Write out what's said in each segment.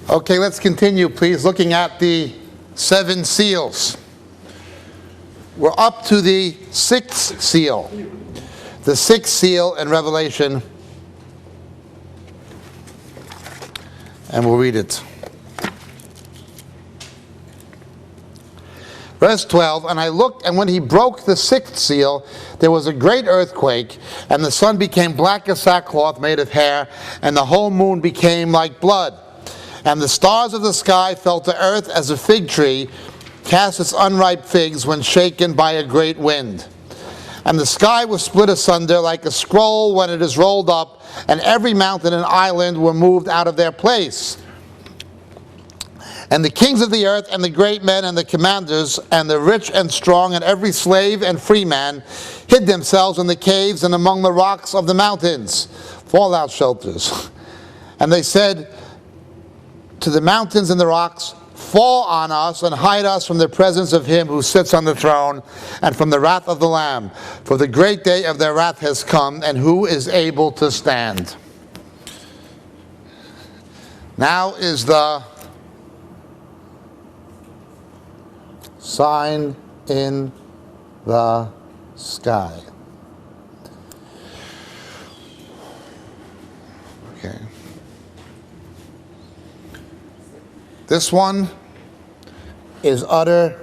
Okay, let's continue, please, looking at the 7 seals. We're up to the 6th seal. The 6th seal in Revelation. And we'll read it. Verse 12, and I looked, and when he broke the 6th seal, there was a great earthquake, and the sun became black as sackcloth made of hair, and the whole moon became like blood. And the stars of the sky fell to earth as a fig tree casts its unripe figs when shaken by a great wind. And the sky was split asunder like a scroll when it is rolled up, and every mountain and island were moved out of their place. And the kings of the earth, and the great men, and the commanders, and the rich and strong, and every slave and free man, hid themselves in the caves and among the rocks of the mountains, fallout shelters. And they said to the mountains and the rocks, fall on us and hide us from the presence of him who sits on the throne and from the wrath of the Lamb. For the great day of their wrath has come, and who is able to stand? Now is the sign in the sky. Okay. This one is utter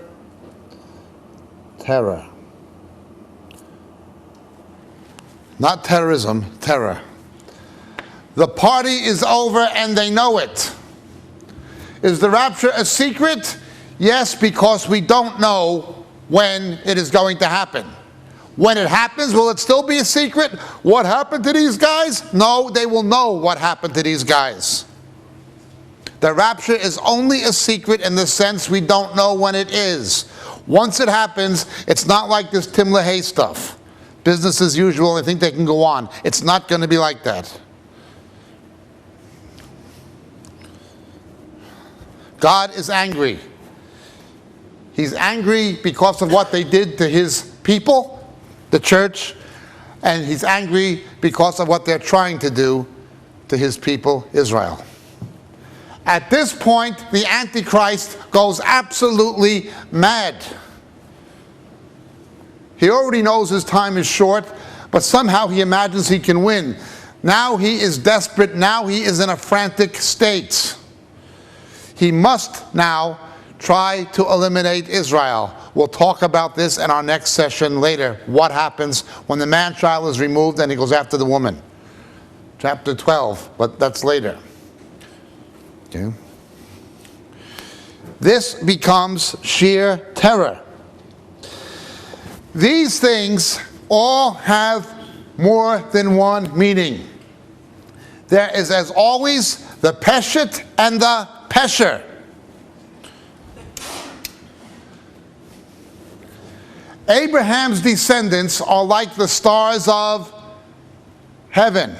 terror. Not terrorism, terror. The party is over and they know it. Is the rapture a secret? Yes, because we don't know when it is going to happen. When it happens, will it still be a secret? What happened to these guys? No, they will know what happened to these guys. The rapture is only a secret in the sense we don't know when it is. Once it happens, it's not like this Tim LaHaye stuff. Business as usual, they think they can go on. It's not going to be like that. God is angry. He's angry because of what they did to his people, the church, and he's angry because of what they're trying to do to his people, Israel. At this point, the Antichrist goes absolutely mad. He already knows his time is short, but somehow he imagines he can win. Now he is desperate. Now he is in a frantic state. He must now try to eliminate Israel. We'll talk about this in our next session later. What happens when the man-child is removed and he goes after the woman. Chapter 12, but that's later. Okay. This becomes sheer terror. These things all have more than one meaning. There is, as always, the Peshet and the Pesher. Abraham's descendants are like the stars of heaven.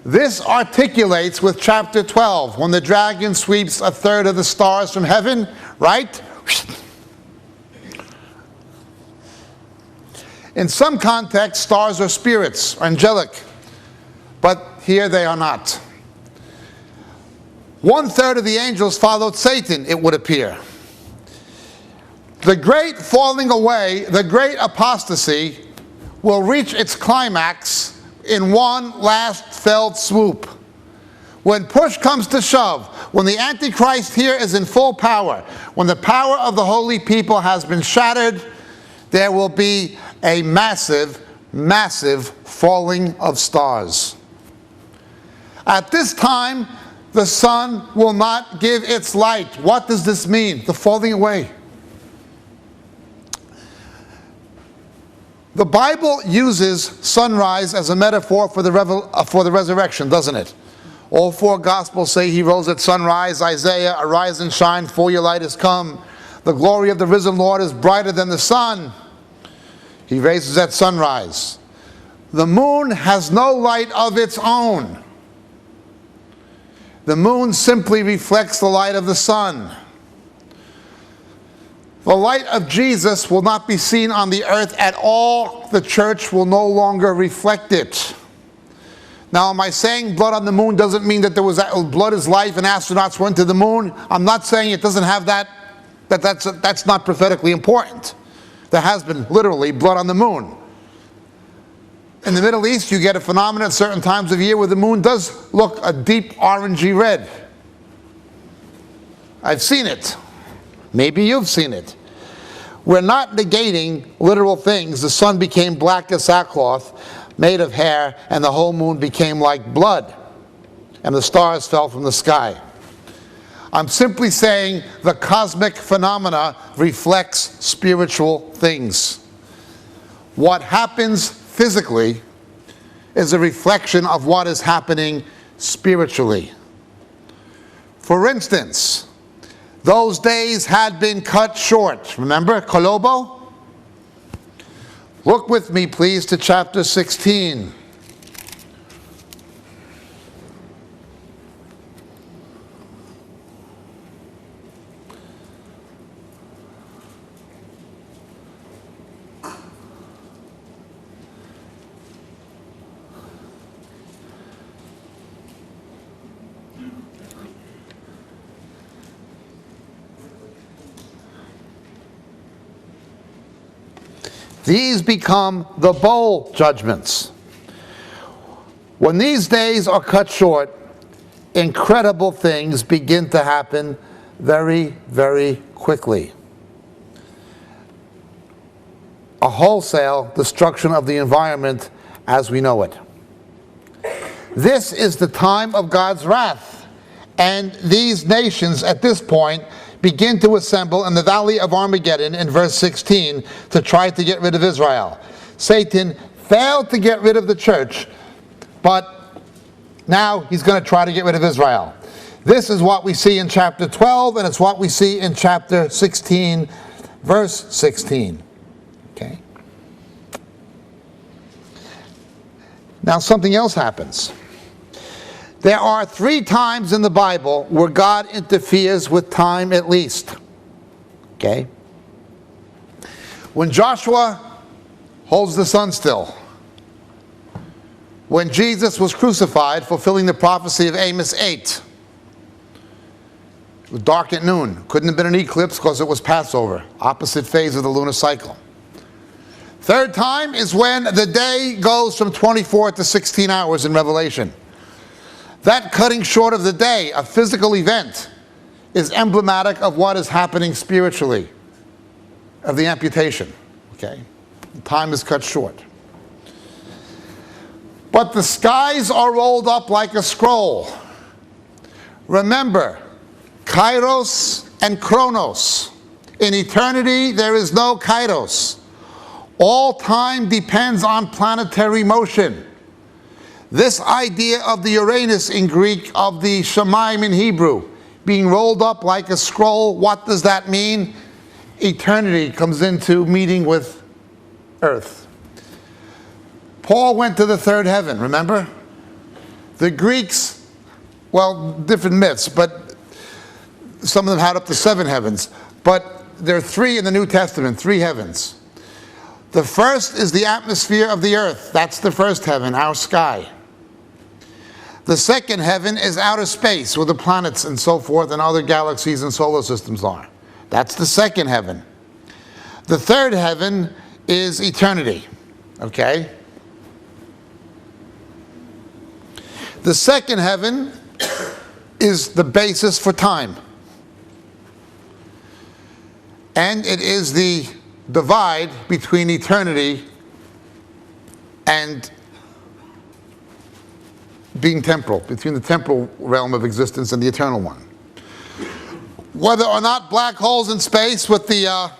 This articulates with chapter 12, when the dragon sweeps a third of the stars from heaven, right? In some contexts, stars are spirits, angelic, but here they are not. 1/3 of the angels followed Satan, it would appear. The great falling away, the great apostasy, will reach its climax in one last felled swoop. When push comes to shove, when the Antichrist here is in full power, when the power of the holy people has been shattered, there will be a massive, massive falling of stars. At this time, the sun will not give its light. What does this mean? The falling away. The Bible uses sunrise as a metaphor for the resurrection, doesn't it? All 4 Gospels say he rose at sunrise. Isaiah, arise and shine, for your light has come. The glory of the risen Lord is brighter than the sun. He raises at sunrise. The moon has no light of its own. The moon simply reflects the light of the sun. The light of Jesus will not be seen on the earth at all. The church will no longer reflect it. Now, am I saying blood on the moon doesn't mean that blood is life and astronauts went to the moon? I'm not saying it doesn't have that's not prophetically important. There has been literally blood on the moon. In the Middle East, you get a phenomenon at certain times of year where the moon does look a deep orangey red. I've seen it. Maybe you've seen it. We're not negating literal things. The sun became black as sackcloth, made of hair, and the whole moon became like blood, and the stars fell from the sky. I'm simply saying the cosmic phenomena reflects spiritual things. What happens physically is a reflection of what is happening spiritually. For instance, those days had been cut short. Remember, Kolobo? Look with me, please, to chapter 16. These become the bowl judgments. When these days are cut short, incredible things begin to happen very, very quickly. A wholesale destruction of the environment as we know it. This is the time of God's wrath, and these nations at this point begin to assemble in the valley of Armageddon in verse 16 to try to get rid of Israel. Satan failed to get rid of the church, but now he's going to try to get rid of Israel. This is what we see in chapter 12, and it's what we see in chapter 16, verse 16. Okay. Now something else happens. There are 3 times in the Bible where God interferes with time at least. Okay? When Joshua holds the sun still. When Jesus was crucified, fulfilling the prophecy of Amos 8. It was dark at noon. Couldn't have been an eclipse because it was Passover. Opposite phase of the lunar cycle. 3rd time is when the day goes from 24 to 16 hours in Revelation. That cutting short of the day, a physical event, is emblematic of what is happening spiritually, of the amputation. Okay? The time is cut short. But the skies are rolled up like a scroll. Remember, Kairos and Chronos. In eternity, there is no Kairos. All time depends on planetary motion. This idea of the Uranus in Greek, of the Shemaim in Hebrew, being rolled up like a scroll, what does that mean? Eternity comes into meeting with earth. Paul went to the 3rd heaven, remember? The Greeks, well, different myths, but some of them had up to 7 heavens. But there are 3 in the New Testament, 3 heavens. The first is the atmosphere of the earth. That's the 1st heaven, our sky. The 2nd heaven is outer space, where the planets and so forth and other galaxies and solar systems are. That's the 2nd heaven. The 3rd heaven is eternity. Okay? The 2nd heaven is the basis for time. And it is the divide between eternity and being temporal, between the temporal realm of existence and the eternal one. Whether or not black holes in space with the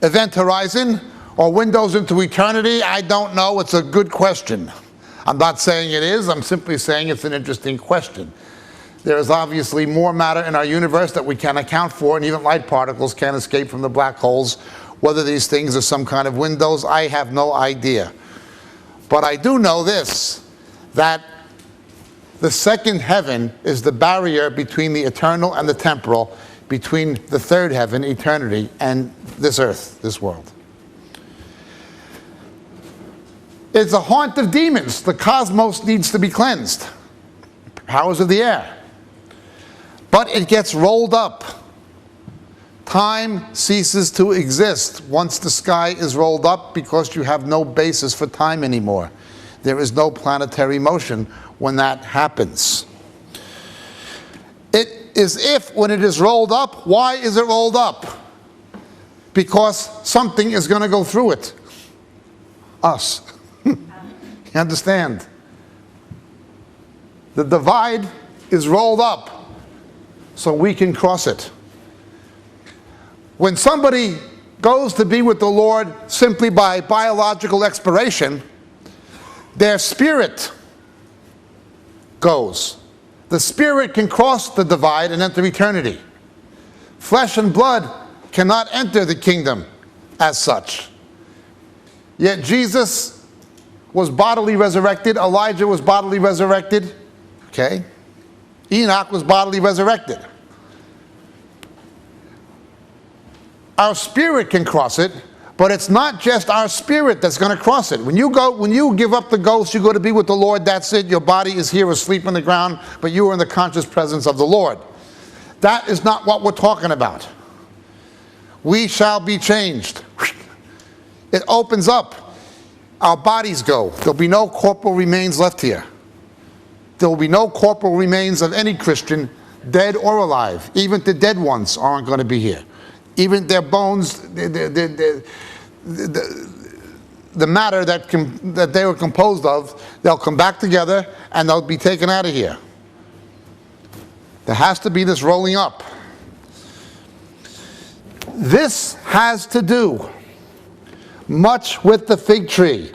event horizon or windows into eternity, I don't know. It's a good question. I'm not saying it is. I'm simply saying it's an interesting question. There is obviously more matter in our universe that we can account for, and even light particles can't escape from the black holes. Whether these things are some kind of windows, I have no idea. But I do know this, that the 2nd heaven is the barrier between the eternal and the temporal, between the 3rd heaven, eternity, and this earth, this world. It's a haunt of demons. The cosmos needs to be cleansed. Powers of the air. But it gets rolled up. Time ceases to exist once the sky is rolled up because you have no basis for time anymore. There is no planetary motion when that happens. It is if, when it is rolled up, why is it rolled up? Because something is going to go through it. Us. You understand? The divide is rolled up so we can cross it. When somebody goes to be with the Lord simply by biological expiration, their spirit goes. The spirit can cross the divide and enter eternity. Flesh and blood cannot enter the kingdom as such. Yet Jesus was bodily resurrected. Elijah was bodily resurrected. Okay? Enoch was bodily resurrected. Our spirit can cross it, but it's not just our spirit that's going to cross it. When you give up the ghost, you go to be with the Lord, that's it. Your body is here asleep on the ground, but you are in the conscious presence of the Lord. That is not what we're talking about. We shall be changed. It opens up. Our bodies go. There'll be no corporal remains left here. There will be no corporal remains of any Christian, dead or alive. Even the dead ones aren't going to be here. Even their bones, the matter that they were composed of, they'll come back together and they'll be taken out of here. There has to be this rolling up. This has to do much with the fig tree.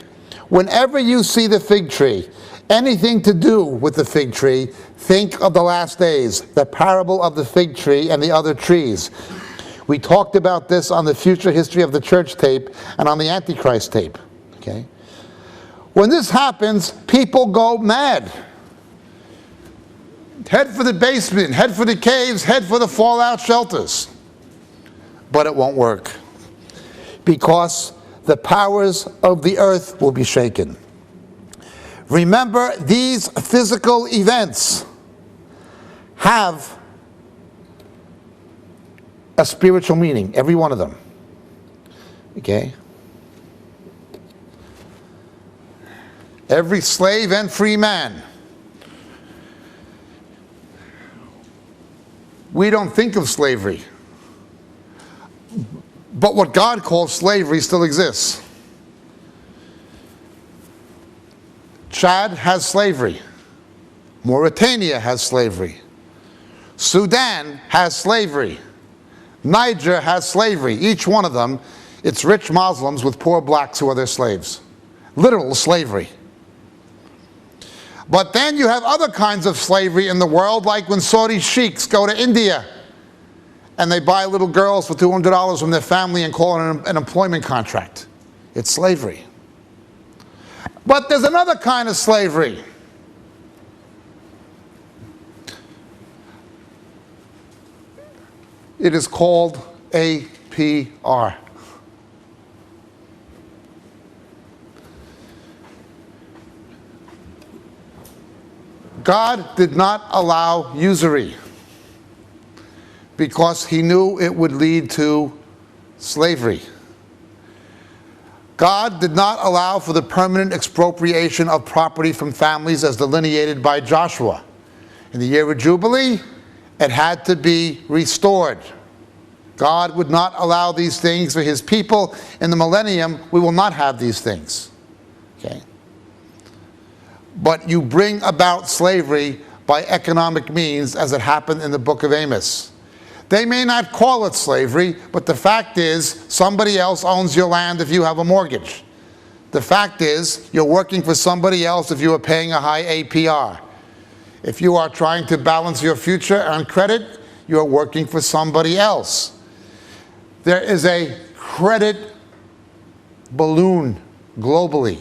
Whenever you see the fig tree, anything to do with the fig tree, think of the last days, the parable of the fig tree and the other trees. We talked about this on the Future History of the Church tape and on the Antichrist tape. Okay? When this happens, people go mad. Head for the basement, head for the caves, head for the fallout shelters. But it won't work. Because the powers of the earth will be shaken. Remember, these physical events have a spiritual meaning, every one of them. Okay? Every slave and free man. We don't think of slavery. But what God calls slavery still exists. Chad has slavery. Mauritania has slavery. Sudan has slavery. Niger has slavery. Each one of them, it's rich Muslims with poor blacks who are their slaves. Literal slavery. But then you have other kinds of slavery in the world, like when Saudi sheiks go to India and they buy little girls for $200 from their family and call it an employment contract. It's slavery. But there's another kind of slavery. It is called APR. God did not allow usury because he knew it would lead to slavery. God did not allow for the permanent expropriation of property from families as delineated by Joshua. In the year of Jubilee, it had to be restored. God would not allow these things for his people. In the millennium, we will not have these things. Okay? But you bring about slavery by economic means, as it happened in the book of Amos. They may not call it slavery, but the fact is somebody else owns your land if you have a mortgage. The fact is you're working for somebody else if you are paying a high APR. If you are trying to balance your future on credit, you're working for somebody else. There is a credit balloon globally.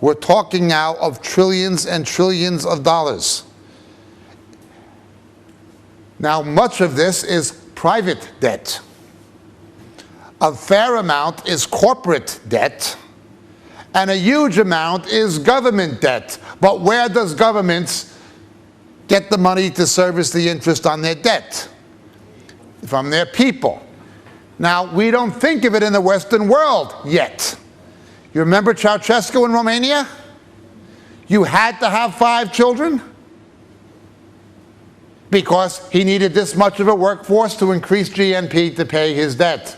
We're talking now of trillions and trillions of dollars. Now, much of this is private debt. A fair amount is corporate debt, And a huge amount is government debt. But where does governments get the money to service the interest on their debt? From their people. Now, we don't think of it in the Western world yet. You remember Ceausescu in Romania? You had to have 5 children because he needed this much of a workforce to increase GNP to pay his debt.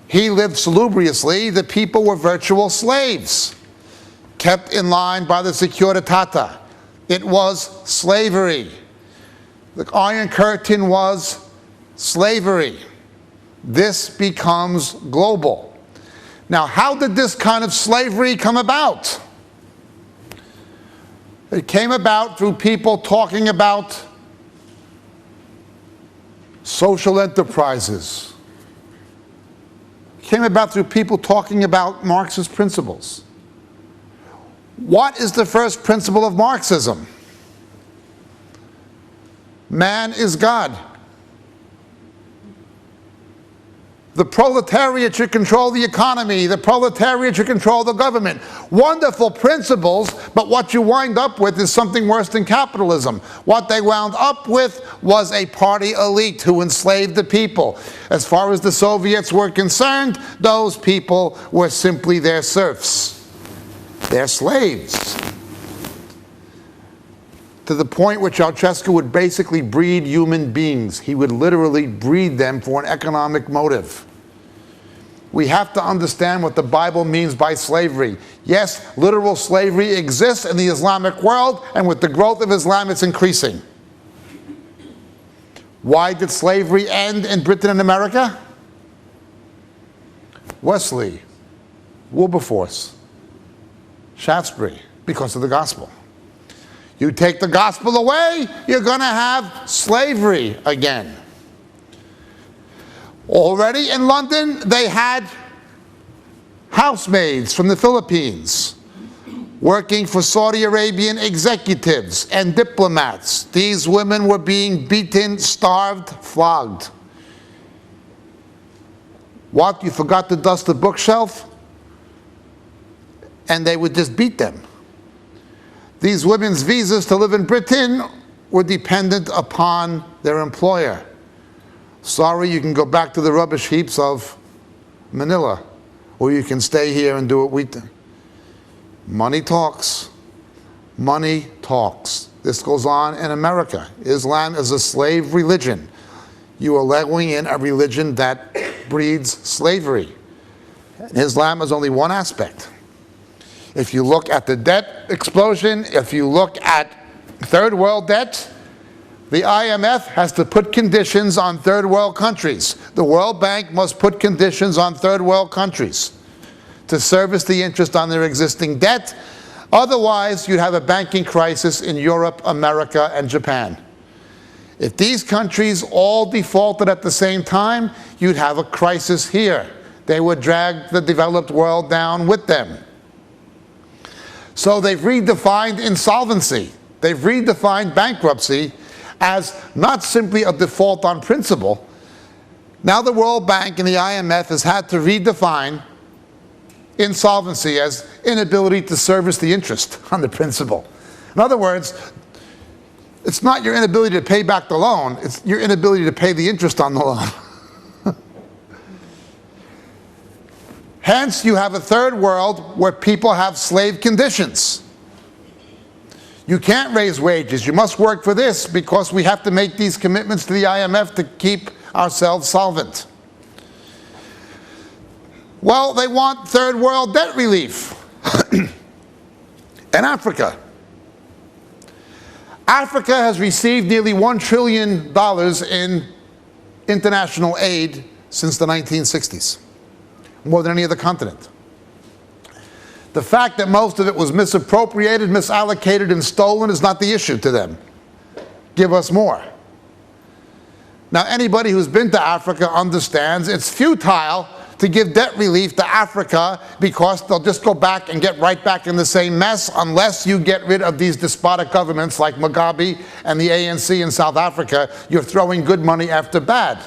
He lived salubriously. The people were virtual slaves, kept in line by the Securitate. It was slavery. The Iron Curtain was slavery. This becomes global. Now, how did this kind of slavery come about? It came about through people talking about social enterprises. It came about through people talking about Marxist principles. What is the first principle of Marxism? Man is God. The proletariat should control the economy. The proletariat should control the government. Wonderful principles, but what you wind up with is something worse than capitalism. What they wound up with was a party elite who enslaved the people. As far as the Soviets were concerned, those people were simply their serfs, their slaves. To the point where Ceausescu would basically breed human beings. He would literally breed them for an economic motive. We have to understand what the Bible means by slavery. Yes, literal slavery exists in the Islamic world, and with the growth of Islam, it's increasing. Why did slavery end in Britain and America? Wesley, Wilberforce, Shaftesbury, because of the gospel. You take the gospel away, you're going to have slavery again. Already in London, they had housemaids from the Philippines working for Saudi Arabian executives and diplomats. These women were being beaten, starved, flogged. What? You forgot to dust the bookshelf? And they would just beat them. These women's visas to live in Britain were dependent upon their employer. Sorry, you can go back to the rubbish heaps of Manila, or you can stay here and do what we do. Money talks. Money talks. This goes on in America. Islam is a slave religion. You are allowing in a religion that breeds slavery. Islam is only one aspect. If you look at the debt explosion, if you look at third world debt, the IMF has to put conditions on third world countries. The World Bank must put conditions on third world countries to service the interest on their existing debt. Otherwise, you'd have a banking crisis in Europe, America, and Japan. If these countries all defaulted at the same time, you'd have a crisis here. They would drag the developed world down with them. So they've redefined insolvency. They've redefined bankruptcy as not simply a default on principle. Now the World Bank and the IMF has had to redefine insolvency as inability to service the interest on the principal. In other words, it's not your inability to pay back the loan, it's your inability to pay the interest on the loan. Hence, you have a third world where people have slave conditions. You can't raise wages. You must work for this because we have to make these commitments to the IMF to keep ourselves solvent. Well, they want third world debt relief. And Africa. Africa has received nearly $1 trillion in international aid since the 1960s. More than any other continent. The fact that most of it was misappropriated, misallocated, and stolen is not the issue to them. Give us more. Now, anybody who's been to Africa understands it's futile to give debt relief to Africa because they'll just go back and get right back in the same mess unless you get rid of these despotic governments like Mugabe and the ANC in South Africa. You're throwing good money after bad.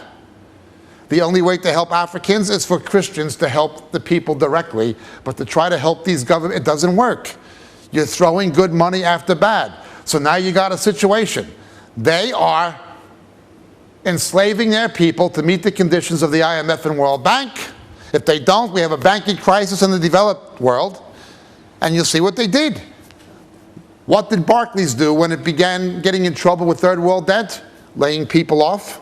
The only way to help Africans is for Christians to help the people directly, but to try to help these governments, it doesn't work. You're throwing good money after bad. So now you got a situation. They are enslaving their people to meet the conditions of the IMF and World Bank. If they don't, we have a banking crisis in the developed world. And you'll see what they did. What did Barclays do when it began getting in trouble with third world debt? Laying people off.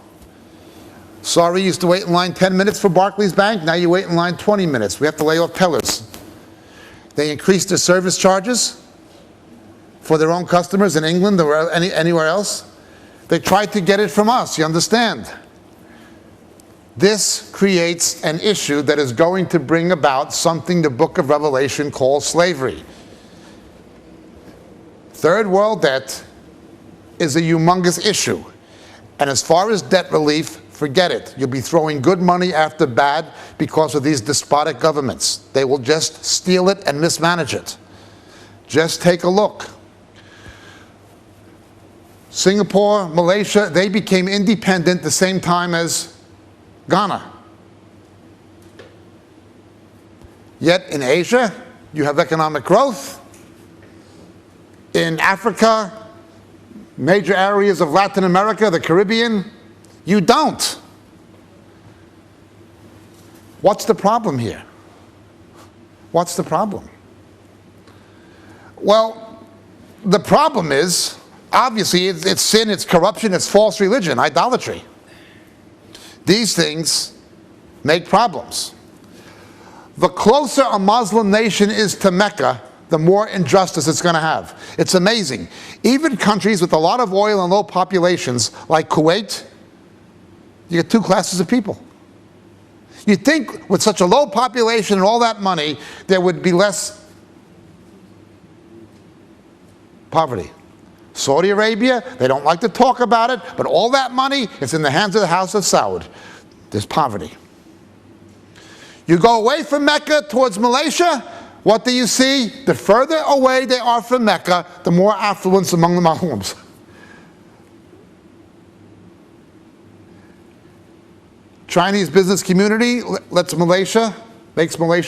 Sorry, you used to wait in line 10 minutes for Barclays Bank. Now you wait in line 20 minutes. We have to lay off tellers. They increased their service charges for their own customers in England or anywhere else. They tried to get it from us, you understand? This creates an issue that is going to bring about something the book of Revelation calls slavery. Third world debt is a humongous issue. And as far as debt relief, forget it. You'll be throwing good money after bad because of these despotic governments. They will just steal it and mismanage it. Just take a look. Singapore, Malaysia, they became independent the same time as Ghana. Yet in Asia, you have economic growth. In Africa, major areas of Latin America, the Caribbean, you don't. What's the problem here? What's the problem? Well, the problem is, obviously, it's sin, it's corruption, it's false religion, idolatry. These things make problems. The closer a Muslim nation is to Mecca, the more injustice it's going to have. It's amazing. Even countries with a lot of oil and low populations, like Kuwait, you get two classes of people. You'd think with such a low population and all that money, there would be less poverty. Saudi Arabia, they don't like to talk about it, but all that money is in the hands of the House of Saud. There's poverty. You go away from Mecca towards Malaysia, what do you see? The further away they are from Mecca, the more affluence among the Muslims. Chinese business community makes Malaysia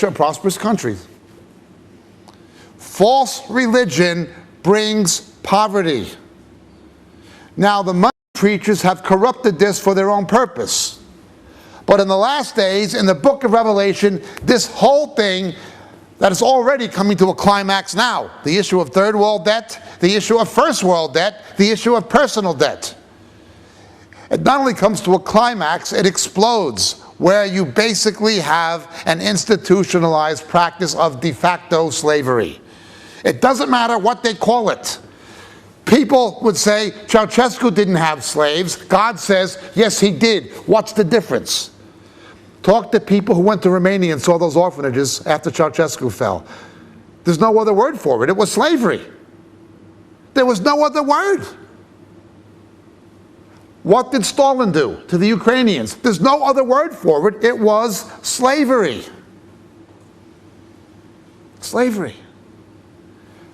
a prosperous country. False religion brings poverty. Now, the money preachers have corrupted this for their own purpose. But in the last days, in the book of Revelation, this whole thing that is already coming to a climax now, the issue of third world debt, the issue of first world debt, the issue of personal debt. It not only comes to a climax, it explodes, where you basically have an institutionalized practice of de facto slavery. It doesn't matter what they call it. People would say, Ceausescu didn't have slaves. God says, yes, he did. What's the difference? Talk to people who went to Romania and saw those orphanages after Ceausescu fell. There's no other word for it. It was slavery. There was no other word. What did Stalin do to the Ukrainians? There's no other word for it. It was slavery. Slavery.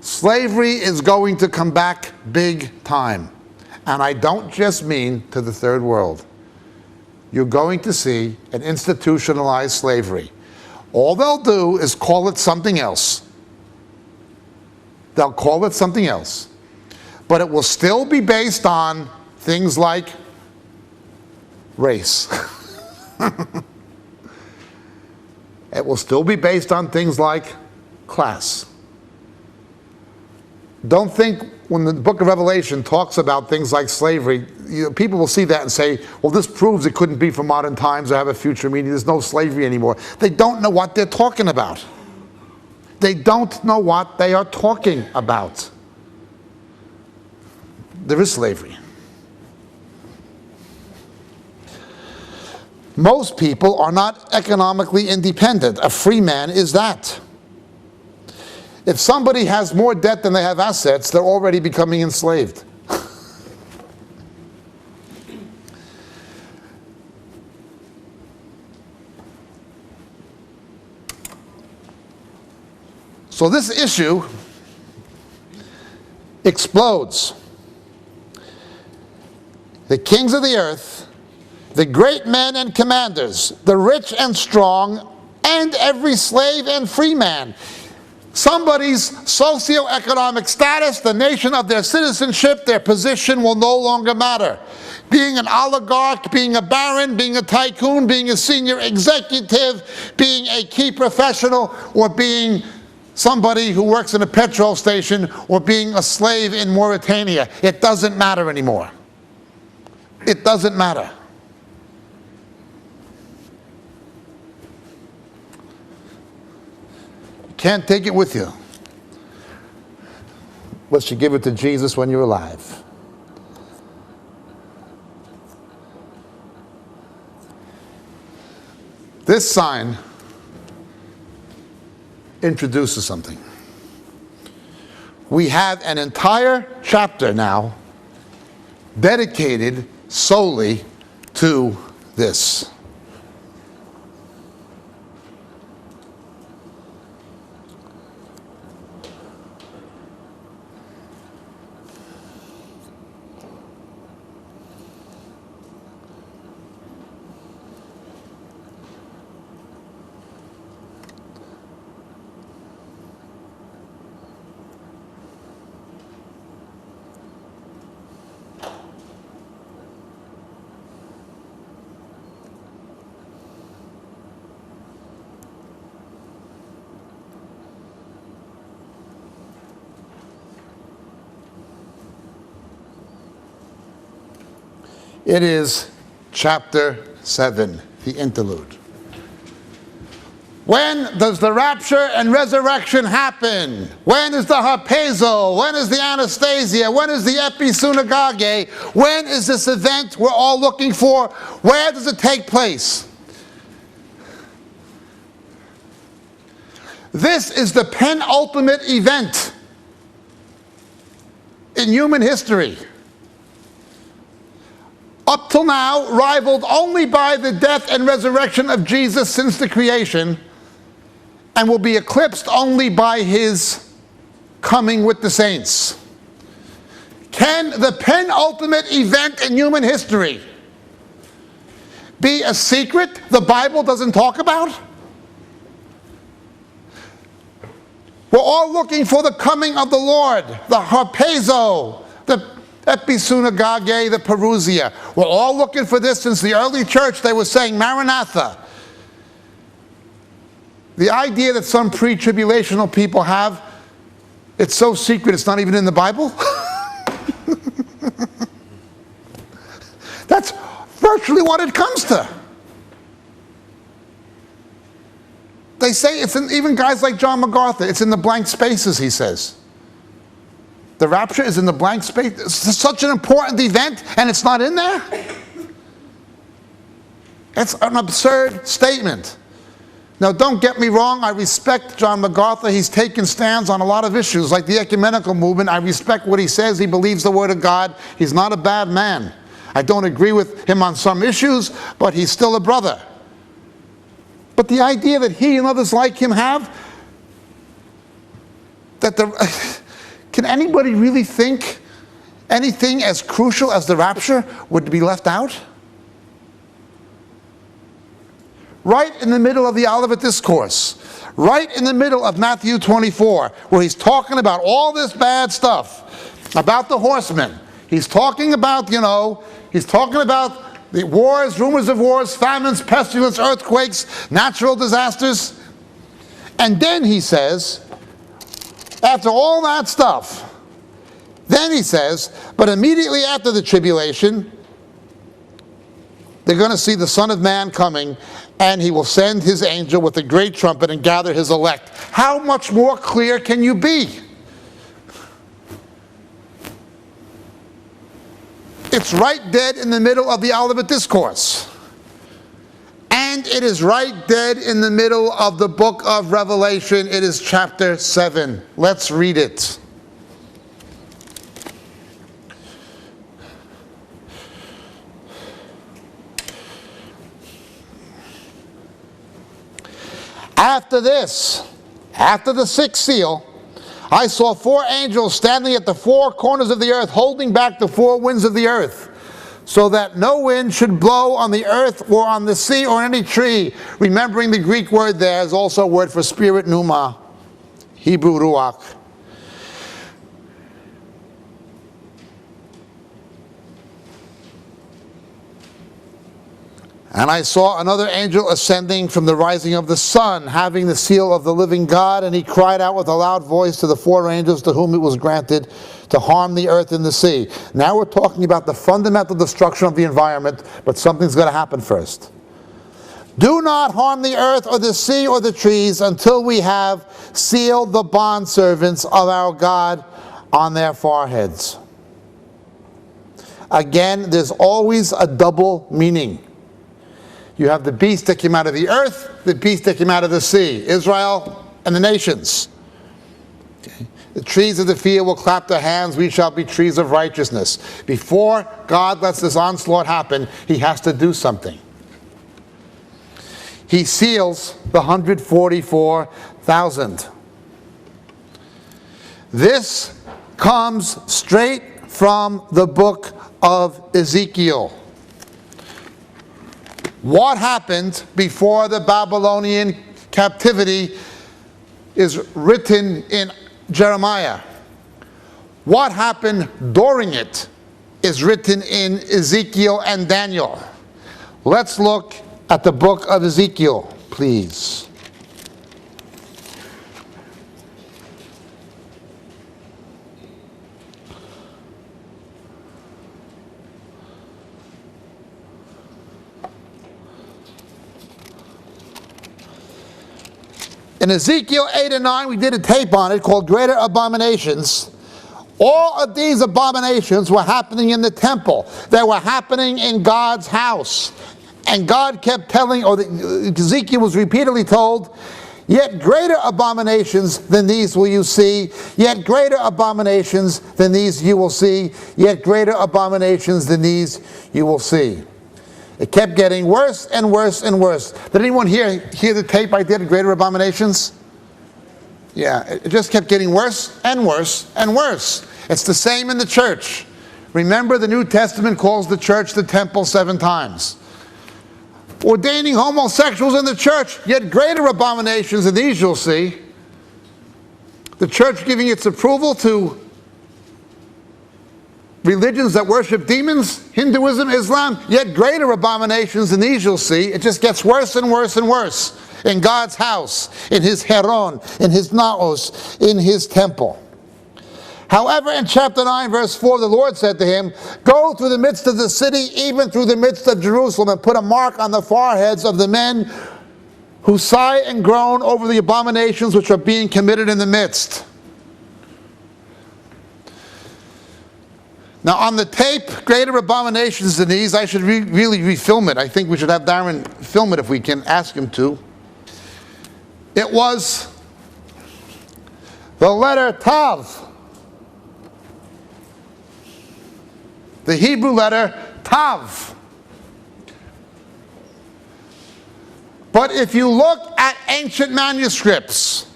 Slavery is going to come back big time. And I don't just mean to the third world. You're going to see an institutionalized slavery. All they'll do is call it something else. They'll call it something else. But it will still be based on things like race. It will still be based on things like class. Don't think when the book of Revelation talks about things like slavery, people will see that and say, well, this proves it couldn't be for modern times or have a future meaning. There's no slavery anymore. They don't know what they're talking about. They don't know what they are talking about. There is slavery. Most people are not economically independent. A free man is that. If somebody has more debt than they have assets, they're already becoming enslaved. So this issue explodes. The kings of the earth the great men and commanders, the rich and strong, and every slave and free man. Somebody's socioeconomic status, the nation of their citizenship, their position will no longer matter. Being an oligarch, being a baron, being a tycoon, being a senior executive, being a key professional, or being somebody who works in a petrol station, or being a slave in Mauritania. It doesn't matter anymore. It doesn't matter. You can't take it with you unless you give it to Jesus when you're alive. This sign introduces something. We have an entire chapter now dedicated solely to this. It is chapter 7, the interlude. When does the rapture and resurrection happen? When is the harpazo? When is the Anastasia? When is the episunagage? When is this event we're all looking for? Where does it take place? This is the penultimate event in human history. Up till now, rivaled only by the death and resurrection of Jesus since the creation, and will be eclipsed only by his coming with the saints. Can the penultimate event in human history be a secret the Bible doesn't talk about? We're all looking for the coming of the Lord, the harpazo, the episunagage, the parousia. We're all looking for this since the early church. They were saying, Maranatha. The idea that some pre-tribulational people have, it's so secret it's not even in the Bible. That's virtually what it comes to. They say it's in, even guys like John MacArthur, it's in the blank spaces, he says. The rapture is in the blank space. It's such an important event, and it's not in there? It's an absurd statement. Now, don't get me wrong. I respect John MacArthur. He's taken stands on a lot of issues, like the ecumenical movement. I respect what he says. He believes the Word of God. He's not a bad man. I don't agree with him on some issues, but he's still a brother. But the idea that he and others like him have, that the... Can anybody really think anything as crucial as the rapture would be left out? Right in the middle of the Olivet Discourse, right in the middle of Matthew 24, where he's talking about all this bad stuff, about the horsemen. He's talking about, he's talking about the wars, rumors of wars, famines, pestilence, earthquakes, natural disasters. And then he says, after all that stuff, then he says, but immediately after the tribulation, they're going to see the Son of Man coming, and he will send his angel with a great trumpet and gather his elect. How much more clear can you be? It's right dead in the middle of the Olivet Discourse. And it is right dead in the middle of the book of Revelation. It is chapter 7. Let's read it. After this, after the sixth seal, I saw 4 angels standing at the 4 corners of the earth, holding back the 4 winds of the earth, so that no wind should blow on the earth or on the sea or any tree. Remembering the Greek word there is also a word for spirit, pneuma, Hebrew ruach. And I saw another angel ascending from the rising of the sun, having the seal of the living God, and he cried out with a loud voice to the four angels to whom it was granted to harm the earth and the sea. Now we're talking about the fundamental destruction of the environment, but something's going to happen first. Do not harm the earth or the sea or the trees until we have sealed the bondservants of our God on their foreheads. Again, there's always a double meaning. You have the beast that came out of the earth, the beast that came out of the sea, Israel and the nations. Okay. The trees of the field will clap their hands, we shall be trees of righteousness. Before God lets this onslaught happen, he has to do something. He seals the 144,000. This comes straight from the book of Ezekiel. What happened before the Babylonian captivity is written in Jeremiah. What happened during it is written in Ezekiel and Daniel. Let's look at the book of Ezekiel, please. In Ezekiel 8 and 9, we did a tape on it called Greater Abominations. All of these abominations were happening in the temple. They were happening in God's house. And God kept telling, or Ezekiel was repeatedly told, yet greater abominations than these will you see, yet greater abominations than these you will see, yet greater abominations than these you will see. It kept getting worse and worse and worse. Did anyone hear the tape I did of Greater Abominations? Yeah, it just kept getting worse and worse and worse. It's the same in the church. Remember, the New Testament calls the church the temple 7 times. Ordaining homosexuals in the church, yet greater abominations than these you'll see. The church giving its approval to religions that worship demons, Hinduism, Islam, yet greater abominations than these you'll see. It just gets worse and worse and worse in God's house, in his Heron, in his Naos, in his temple. However, in chapter 9, verse 4, the Lord said to him, go through the midst of the city, even through the midst of Jerusalem, and put a mark on the foreheads of the men who sigh and groan over the abominations which are being committed in the midst. Now on the tape, greater abominations than these, I should really refilm it. I think we should have Darren film it if we can, ask him to. It was the letter Tav. The Hebrew letter Tav. But if you look at ancient manuscripts,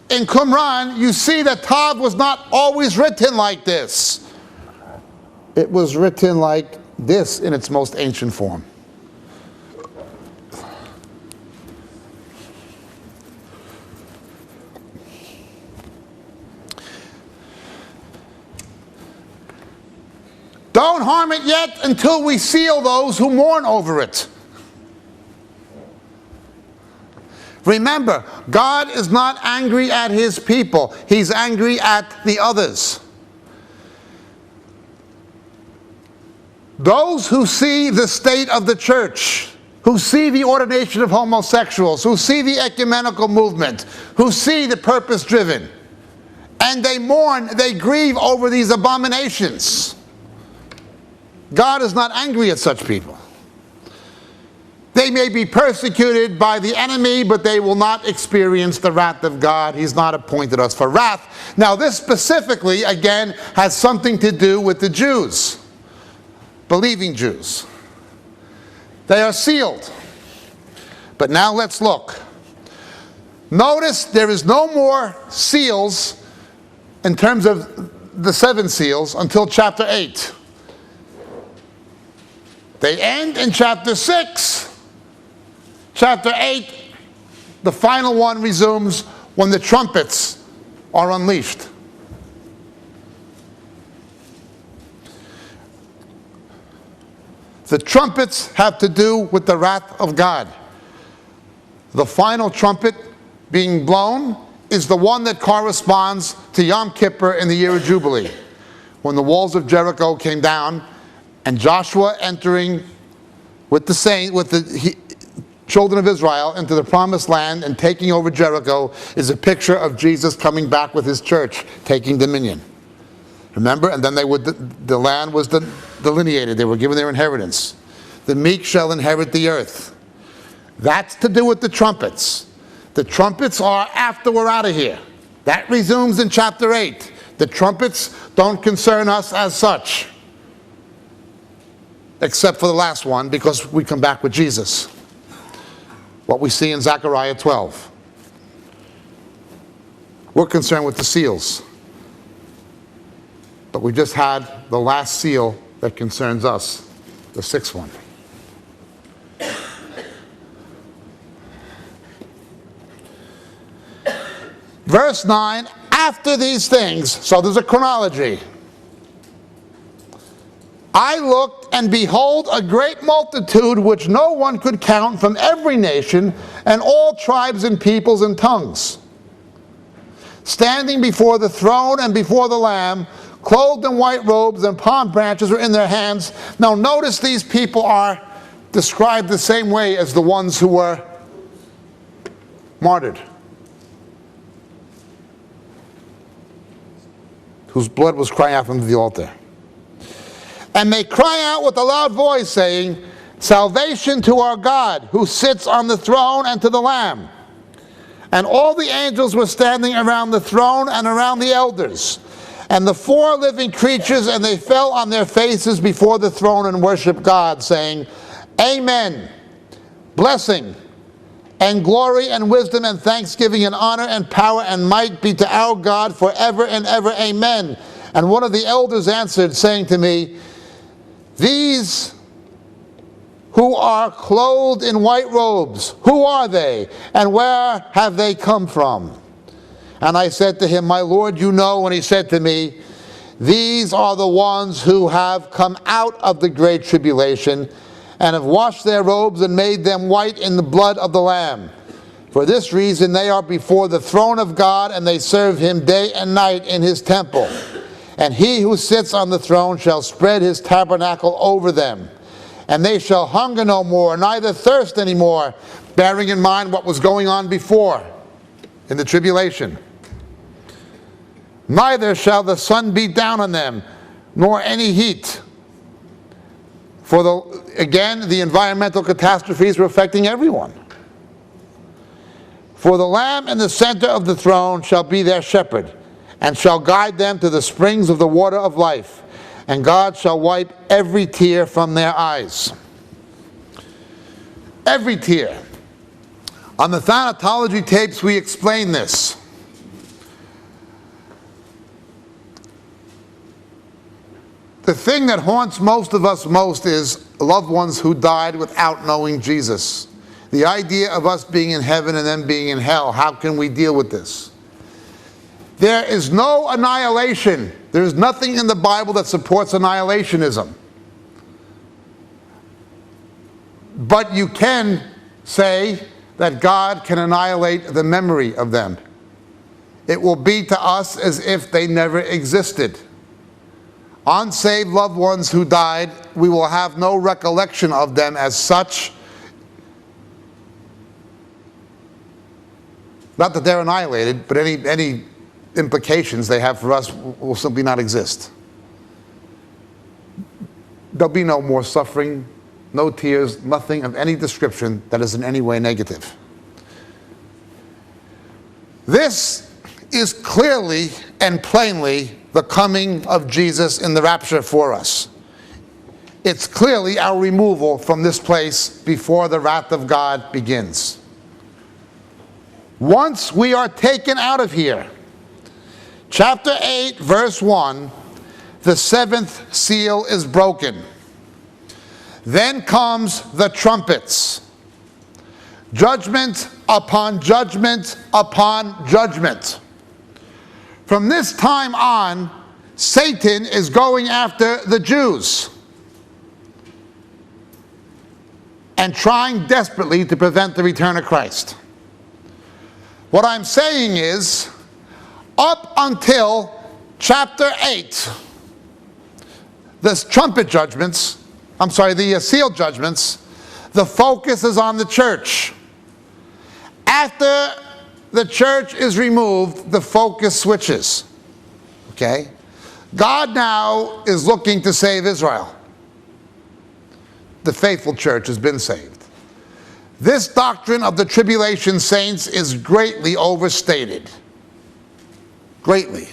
in Qumran, you see that Tav was not always written like this. It was written like this in its most ancient form. Don't harm it yet until we seal those who mourn over it. Remember, God is not angry at his people. He's angry at the others. Those who see the state of the church, who see the ordination of homosexuals, who see the ecumenical movement, who see the purpose-driven, and they mourn, they grieve over these abominations. God is not angry at such people. They may be persecuted by the enemy, but they will not experience the wrath of God. He's not appointed us for wrath. Now this specifically, again, has something to do with the Jews, believing Jews. They are sealed. But now let's look. Notice there is no more seals in terms of the 7 seals until chapter 8. They end in chapter 6. Chapter 8, the final one resumes when the trumpets are unleashed. The trumpets have to do with the wrath of God. The final trumpet being blown is the one that corresponds to Yom Kippur in the year of Jubilee, when the walls of Jericho came down, and Joshua entering with the children of Israel into the promised land and taking over Jericho is a picture of Jesus coming back with his church, taking dominion. Remember? And then the land was delineated. They were given their inheritance. The meek shall inherit the earth. That's to do with the trumpets. The trumpets are after we're out of here. That resumes in chapter 8. The trumpets don't concern us as such, except for the last one, because we come back with Jesus. What we see in Zechariah 12. We're concerned with the seals. But we just had the last seal that concerns us, the sixth one. Verse 9, after these things, so there's a chronology. I looked, and behold, a great multitude which no one could count, from every nation and all tribes and peoples and tongues, standing before the throne and before the Lamb, clothed in white robes, and palm branches were in their hands. Now notice these people are described the same way as the ones who were martyred, whose blood was crying out from the altar. And they cry out with a loud voice, saying, salvation to our God, who sits on the throne, and to the Lamb. And all the angels were standing around the throne and around the elders, and the four living creatures, and they fell on their faces before the throne and worshiped God, saying, Amen. Blessing and glory and wisdom and thanksgiving and honor and power and might be to our God forever and ever. Amen. And one of the elders answered, saying to me, these who are clothed in white robes, who are they, and where have they come from? And I said to him, my Lord, you know. And he said to me, these are the ones who have come out of the great tribulation, and have washed their robes and made them white in the blood of the Lamb. For this reason they are before the throne of God, and they serve him day and night in his temple. And he who sits on the throne shall spread his tabernacle over them. And they shall hunger no more, neither thirst any more, bearing in mind what was going on before in the tribulation. Neither shall the sun beat down on them, nor any heat. For again, the environmental catastrophes were affecting everyone. For the Lamb in the center of the throne shall be their shepherd, and shall guide them to the springs of the water of life. And God shall wipe every tear from their eyes. Every tear. On the Thanatology tapes we explain this. The thing that haunts most of us most is loved ones who died without knowing Jesus. The idea of us being in heaven and them being in hell. How can we deal with this? There is no annihilation. There is nothing in the Bible that supports annihilationism. But you can say that God can annihilate the memory of them. It will be to us as if they never existed. Unsaved loved ones who died, we will have no recollection of them as such. Not that they're annihilated, but any implications they have for us will simply not exist. There'll be no more suffering, no tears, nothing of any description that is in any way negative. This is clearly and plainly the coming of Jesus in the rapture for us. It's clearly our removal from this place before the wrath of God begins. Once we are taken out of here, chapter 8, verse 1, the seventh seal is broken. Then comes the trumpets. Judgment upon judgment upon judgment. From this time on, Satan is going after the Jews and trying desperately to prevent the return of Christ. What I'm saying is, up until chapter 8, the trumpet judgments, the seal judgments, the focus is on the church. After the church is removed, the focus switches. Okay? God now is looking to save Israel. The faithful church has been saved. This doctrine of the tribulation saints is greatly overstated. Greatly.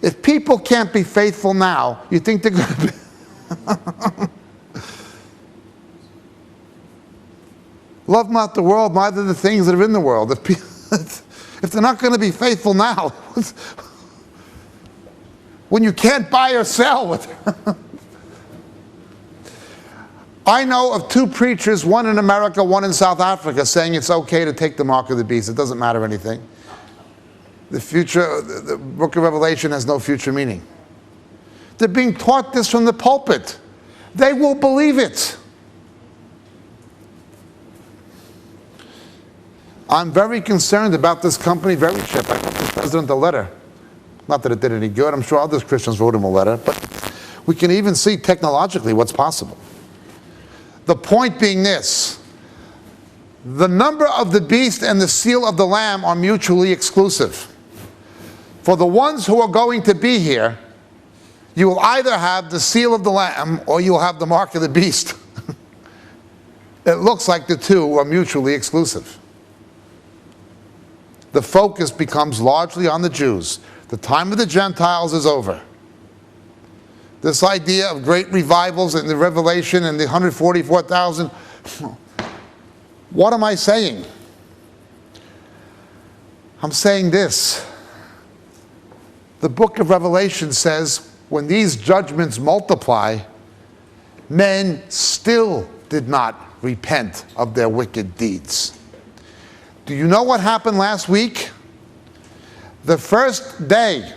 If people can't be faithful now, you think they're going to be... Love not the world, neither the things that are in the world. If they're not going to be faithful now, when you can't buy or sell. I know of 2 preachers, one in America, one in South Africa, saying it's okay to take the mark of the beast. It doesn't matter anything. The future, the book of Revelation has no future meaning. They're being taught this from the pulpit. They will believe it. I'm very concerned about this company, Veryship. I wrote the president a letter. Not that it did any good. I'm sure other Christians wrote him a letter. But we can even see technologically what's possible. The point being this. The number of the beast and the seal of the Lamb are mutually exclusive. For the ones who are going to be here, you will either have the seal of the Lamb or you'll have the mark of the beast. It looks like the two are mutually exclusive. The focus becomes largely on the Jews. The time of the Gentiles is over. This idea of great revivals in the Revelation and the 144,000, what am I saying? I'm saying this. The book of Revelation says when these judgments multiply, men still did not repent of their wicked deeds. Do you know what happened last week? The first day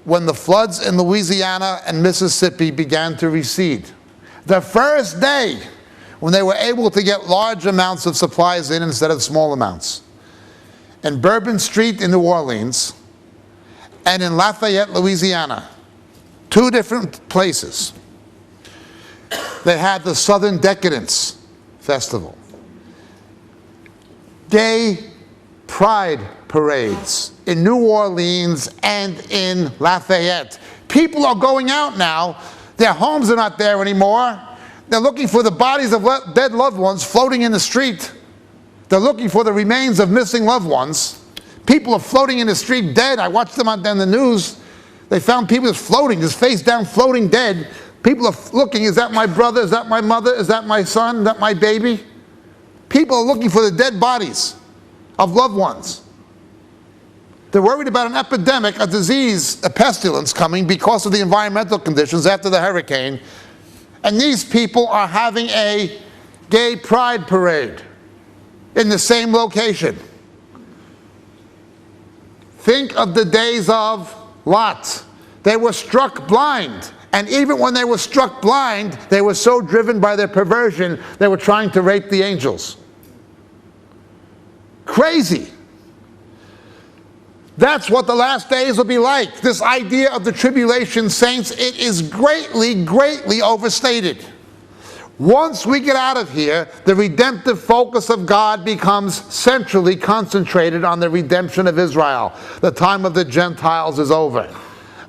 when the floods in Louisiana and Mississippi began to recede. The first day when they were able to get large amounts of supplies in instead of small amounts. In Bourbon Street in New Orleans and in Lafayette, Louisiana, 2 different places, they had the Southern Decadence Festival. Gay pride parades in New Orleans and in Lafayette. People are going out now. Their homes are not there anymore. They're looking for the bodies of dead loved ones floating in the street. They're looking for the remains of missing loved ones. People are floating in the street dead. I watched them on the news. They found people just floating, just face down, floating dead. People are looking, is that my brother? Is that my mother? Is that my son? Is that my baby? People are looking for the dead bodies of loved ones. They're worried about an epidemic, a disease, a pestilence coming because of the environmental conditions after the hurricane. And these people are having a gay pride parade in the same location. Think of the days of Lot. They were struck blind. And even when they were struck blind, they were so driven by their perversion, they were trying to rape the angels. Crazy. That's what the last days will be like. This idea of the tribulation saints, it is greatly, greatly overstated. Once we get out of here, the redemptive focus of God becomes centrally concentrated on the redemption of Israel. The time of the Gentiles is over.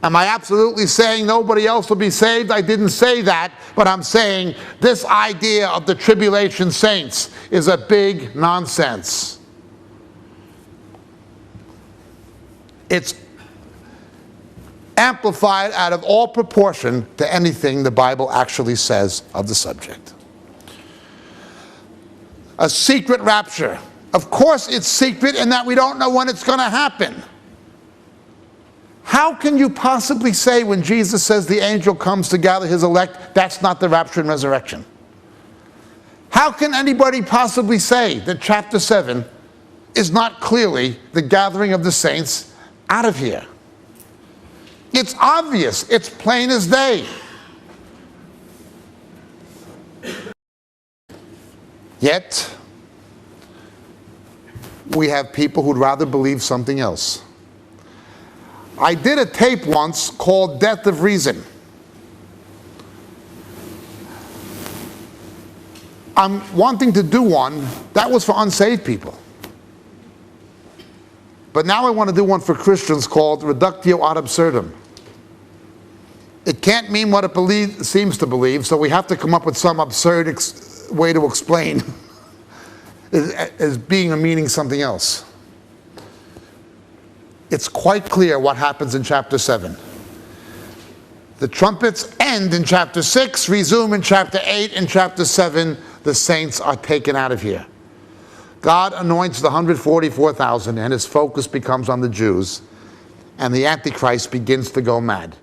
Am I absolutely saying nobody else will be saved? I didn't say that, but I'm saying this idea of the tribulation saints is a big nonsense. It's amplified out of all proportion to anything the Bible actually says of the subject. A secret rapture. Of course it's secret in that we don't know when it's going to happen. How can you possibly say when Jesus says the angel comes to gather his elect, that's not the rapture and resurrection? How can anybody possibly say that chapter 7 is not clearly the gathering of the saints out of here? It's obvious. It's plain as day. Yet, we have people who'd rather believe something else. I did a tape once called Death of Reason. I'm wanting to do one that was for unsaved people. But now I want to do one for Christians called Reductio ad absurdum. It can't mean what it seems to believe, so we have to come up with some absurd way to explain as being or meaning something else. It's quite clear what happens in chapter 7. The trumpets end in chapter 6, resume in chapter 8. In chapter 7, the saints are taken out of here. God anoints the 144,000, and his focus becomes on the Jews, and the Antichrist begins to go mad.